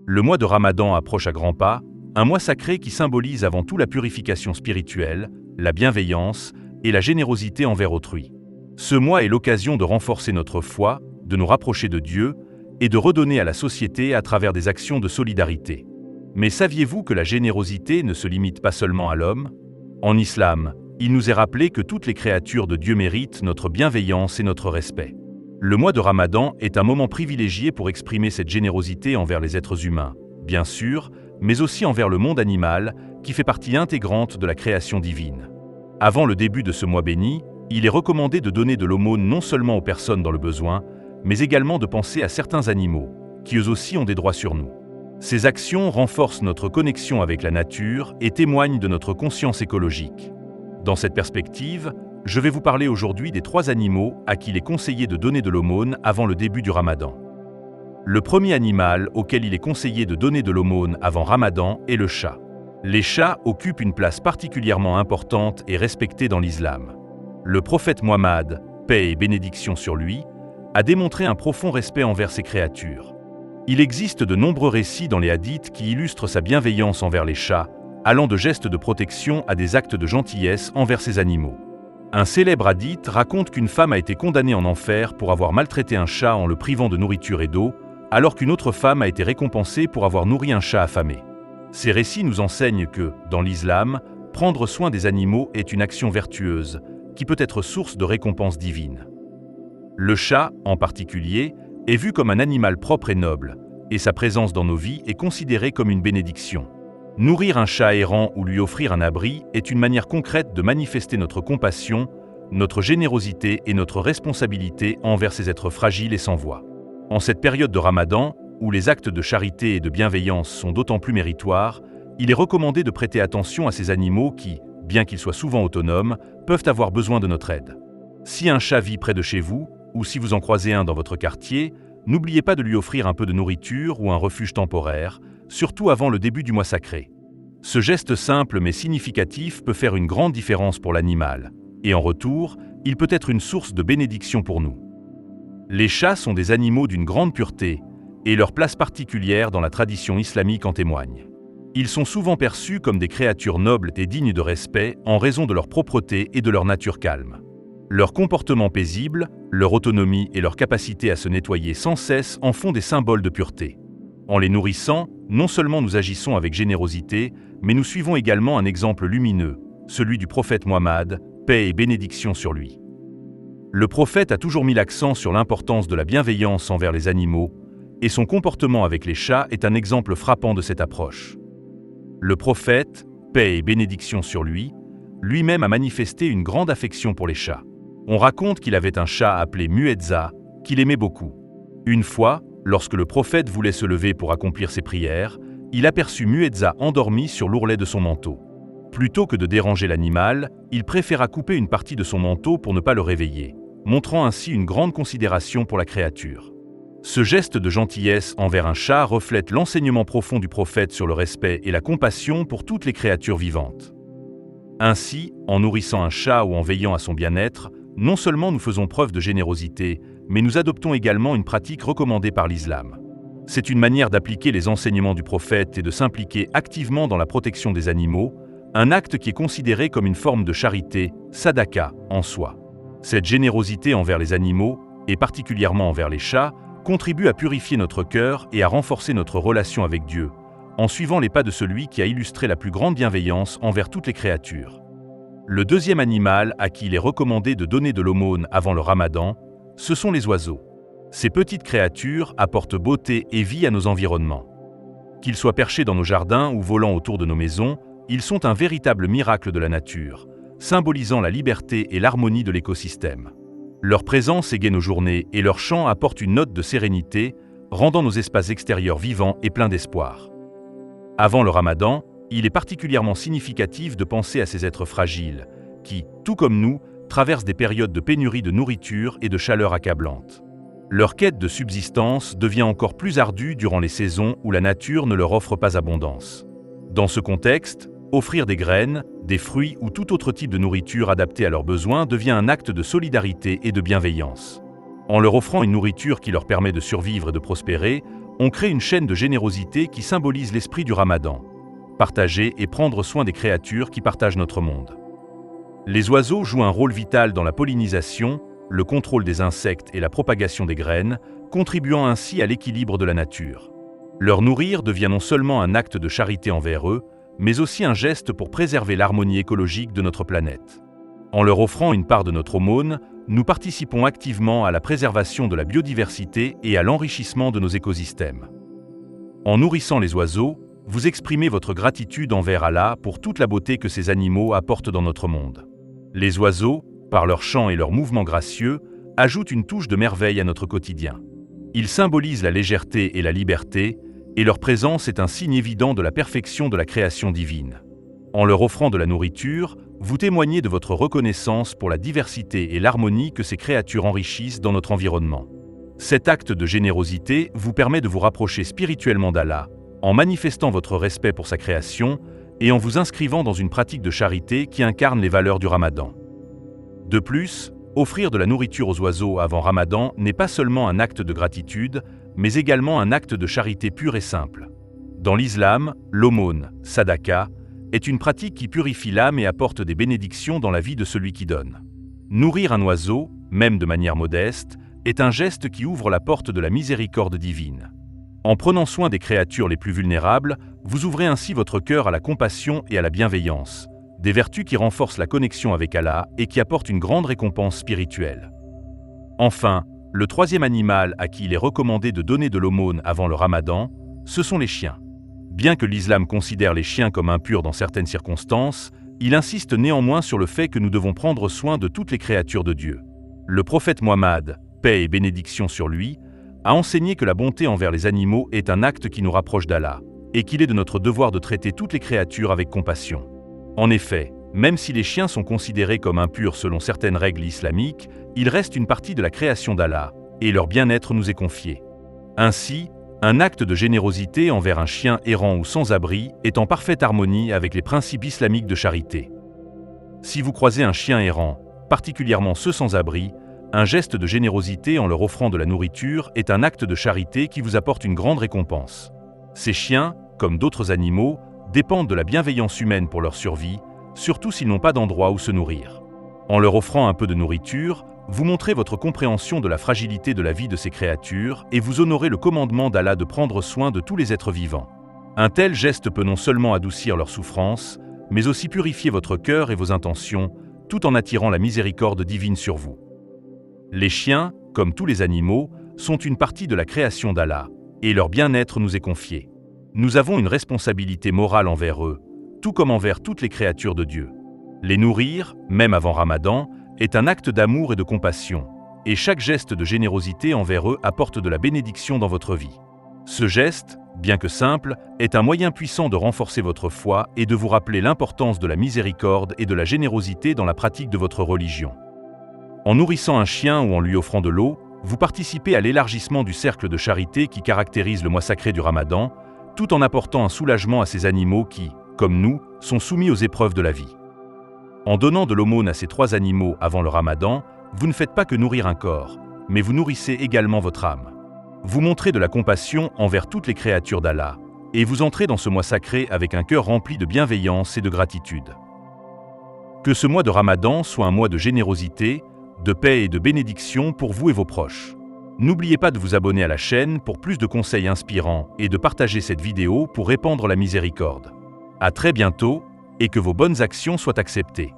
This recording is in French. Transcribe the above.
Le mois de Ramadan approche à grands pas, un mois sacré qui symbolise avant tout la purification spirituelle, la bienveillance et la générosité envers autrui. Ce mois est l'occasion de renforcer notre foi, de nous rapprocher de Dieu et de redonner à la société à travers des actions de solidarité. Mais saviez-vous que la générosité ne se limite pas seulement à l'homme? En islam, il nous est rappelé que toutes les créatures de Dieu méritent notre bienveillance et notre respect. Le mois de Ramadan est un moment privilégié pour exprimer cette générosité envers les êtres humains, bien sûr, mais aussi envers le monde animal, qui fait partie intégrante de la création divine. Avant le début de ce mois béni, il est recommandé de donner de l'aumône non seulement aux personnes dans le besoin, mais également de penser à certains animaux, qui eux aussi ont des droits sur nous. Ces actions renforcent notre connexion avec la nature et témoignent de notre conscience écologique. Dans cette perspective, je vais vous parler aujourd'hui des 3 animaux à qui il est conseillé de donner de l'aumône avant le début du Ramadan. Le premier animal auquel il est conseillé de donner de l'aumône avant Ramadan est le chat. Les chats occupent une place particulièrement importante et respectée dans l'islam. Le prophète Mohammed, paix et bénédiction sur lui, a démontré un profond respect envers ces créatures. Il existe de nombreux récits dans les hadiths qui illustrent sa bienveillance envers les chats, allant de gestes de protection à des actes de gentillesse envers ces animaux. Un célèbre hadith raconte qu'une femme a été condamnée en enfer pour avoir maltraité un chat en le privant de nourriture et d'eau, alors qu'une autre femme a été récompensée pour avoir nourri un chat affamé. Ces récits nous enseignent que, dans l'islam, prendre soin des animaux est une action vertueuse, qui peut être source de récompense divine. Le chat, en particulier, est vu comme un animal propre et noble, et sa présence dans nos vies est considérée comme une bénédiction. Nourrir un chat errant ou lui offrir un abri est une manière concrète de manifester notre compassion, notre générosité et notre responsabilité envers ces êtres fragiles et sans voix. En cette période de Ramadan, où les actes de charité et de bienveillance sont d'autant plus méritoires, il est recommandé de prêter attention à ces animaux qui, bien qu'ils soient souvent autonomes, peuvent avoir besoin de notre aide. Si un chat vit près de chez vous, ou si vous en croisez un dans votre quartier, n'oubliez pas de lui offrir un peu de nourriture ou un refuge temporaire, surtout avant le début du mois sacré. Ce geste simple mais significatif peut faire une grande différence pour l'animal, et en retour, il peut être une source de bénédiction pour nous. Les chats sont des animaux d'une grande pureté, et leur place particulière dans la tradition islamique en témoigne. Ils sont souvent perçus comme des créatures nobles et dignes de respect en raison de leur propreté et de leur nature calme. Leur comportement paisible, leur autonomie et leur capacité à se nettoyer sans cesse en font des symboles de pureté. En les nourrissant, non seulement nous agissons avec générosité, mais nous suivons également un exemple lumineux, celui du prophète Mohammed, paix et bénédiction sur lui. Le prophète a toujours mis l'accent sur l'importance de la bienveillance envers les animaux, et son comportement avec les chats est un exemple frappant de cette approche. Le prophète, paix et bénédiction sur lui, lui-même a manifesté une grande affection pour les chats. On raconte qu'il avait un chat appelé Muedza, qu'il aimait beaucoup. Une fois, lorsque le prophète voulait se lever pour accomplir ses prières, il aperçut Muedza endormi sur l'ourlet de son manteau. Plutôt que de déranger l'animal, il préféra couper une partie de son manteau pour ne pas le réveiller, montrant ainsi une grande considération pour la créature. Ce geste de gentillesse envers un chat reflète l'enseignement profond du prophète sur le respect et la compassion pour toutes les créatures vivantes. Ainsi, en nourrissant un chat ou en veillant à son bien-être, non seulement nous faisons preuve de générosité, mais nous adoptons également une pratique recommandée par l'islam. C'est une manière d'appliquer les enseignements du prophète et de s'impliquer activement dans la protection des animaux, un acte qui est considéré comme une forme de charité, sadaka, en soi. Cette générosité envers les animaux, et particulièrement envers les chats, contribue à purifier notre cœur et à renforcer notre relation avec Dieu, en suivant les pas de celui qui a illustré la plus grande bienveillance envers toutes les créatures. Le deuxième animal à qui il est recommandé de donner de l'aumône avant le Ramadan, ce sont les oiseaux. Ces petites créatures apportent beauté et vie à nos environnements. Qu'ils soient perchés dans nos jardins ou volant autour de nos maisons, ils sont un véritable miracle de la nature, symbolisant la liberté et l'harmonie de l'écosystème. Leur présence égaye nos journées et leur chant apporte une note de sérénité, rendant nos espaces extérieurs vivants et pleins d'espoir. Avant le Ramadan, il est particulièrement significatif de penser à ces êtres fragiles, qui, tout comme nous, traversent des périodes de pénurie de nourriture et de chaleur accablante. Leur quête de subsistance devient encore plus ardue durant les saisons où la nature ne leur offre pas abondance. Dans ce contexte, offrir des graines, des fruits ou tout autre type de nourriture adaptée à leurs besoins devient un acte de solidarité et de bienveillance. En leur offrant une nourriture qui leur permet de survivre et de prospérer, on crée une chaîne de générosité qui symbolise l'esprit du Ramadan. Partager et prendre soin des créatures qui partagent notre monde. Les oiseaux jouent un rôle vital dans la pollinisation, le contrôle des insectes et la propagation des graines, contribuant ainsi à l'équilibre de la nature. Leur nourrir devient non seulement un acte de charité envers eux, mais aussi un geste pour préserver l'harmonie écologique de notre planète. En leur offrant une part de notre aumône, nous participons activement à la préservation de la biodiversité et à l'enrichissement de nos écosystèmes. En nourrissant les oiseaux, vous exprimez votre gratitude envers Allah pour toute la beauté que ces animaux apportent dans notre monde. Les oiseaux, par leur chant et leurs mouvements gracieux, ajoutent une touche de merveille à notre quotidien. Ils symbolisent la légèreté et la liberté, et leur présence est un signe évident de la perfection de la création divine. En leur offrant de la nourriture, vous témoignez de votre reconnaissance pour la diversité et l'harmonie que ces créatures enrichissent dans notre environnement. Cet acte de générosité vous permet de vous rapprocher spirituellement d'Allah, en manifestant votre respect pour sa création et en vous inscrivant dans une pratique de charité qui incarne les valeurs du Ramadan. De plus, offrir de la nourriture aux oiseaux avant Ramadan n'est pas seulement un acte de gratitude, mais également un acte de charité pure et simple. Dans l'islam, l'aumône, sadaka, est une pratique qui purifie l'âme et apporte des bénédictions dans la vie de celui qui donne. Nourrir un oiseau, même de manière modeste, est un geste qui ouvre la porte de la miséricorde divine. En prenant soin des créatures les plus vulnérables, vous ouvrez ainsi votre cœur à la compassion et à la bienveillance, des vertus qui renforcent la connexion avec Allah et qui apportent une grande récompense spirituelle. Enfin, le troisième animal à qui il est recommandé de donner de l'aumône avant le Ramadan, ce sont les chiens. Bien que l'islam considère les chiens comme impurs dans certaines circonstances, il insiste néanmoins sur le fait que nous devons prendre soin de toutes les créatures de Dieu. Le prophète Mohammed, paix et bénédiction sur lui, a enseigné que la bonté envers les animaux est un acte qui nous rapproche d'Allah, et qu'il est de notre devoir de traiter toutes les créatures avec compassion. En effet, même si les chiens sont considérés comme impurs selon certaines règles islamiques, ils restent une partie de la création d'Allah, et leur bien-être nous est confié. Ainsi, un acte de générosité envers un chien errant ou sans-abri est en parfaite harmonie avec les principes islamiques de charité. Si vous croisez un chien errant, particulièrement ceux sans-abri, un geste de générosité en leur offrant de la nourriture est un acte de charité qui vous apporte une grande récompense. Ces chiens, comme d'autres animaux, dépendent de la bienveillance humaine pour leur survie, surtout s'ils n'ont pas d'endroit où se nourrir. En leur offrant un peu de nourriture, vous montrez votre compréhension de la fragilité de la vie de ces créatures et vous honorez le commandement d'Allah de prendre soin de tous les êtres vivants. Un tel geste peut non seulement adoucir leur souffrance, mais aussi purifier votre cœur et vos intentions, tout en attirant la miséricorde divine sur vous. Les chiens, comme tous les animaux, sont une partie de la création d'Allah, et leur bien-être nous est confié. Nous avons une responsabilité morale envers eux, tout comme envers toutes les créatures de Dieu. Les nourrir, même avant Ramadan, est un acte d'amour et de compassion, et chaque geste de générosité envers eux apporte de la bénédiction dans votre vie. Ce geste, bien que simple, est un moyen puissant de renforcer votre foi et de vous rappeler l'importance de la miséricorde et de la générosité dans la pratique de votre religion. En nourrissant un chien ou en lui offrant de l'eau, vous participez à l'élargissement du cercle de charité qui caractérise le mois sacré du Ramadan, tout en apportant un soulagement à ces animaux qui, comme nous, sont soumis aux épreuves de la vie. En donnant de l'aumône à ces trois animaux avant le Ramadan, vous ne faites pas que nourrir un corps, mais vous nourrissez également votre âme. Vous montrez de la compassion envers toutes les créatures d'Allah, et vous entrez dans ce mois sacré avec un cœur rempli de bienveillance et de gratitude. Que ce mois de Ramadan soit un mois de générosité, de paix et de bénédiction pour vous et vos proches. N'oubliez pas de vous abonner à la chaîne pour plus de conseils inspirants et de partager cette vidéo pour répandre la miséricorde. À très bientôt et que vos bonnes actions soient acceptées.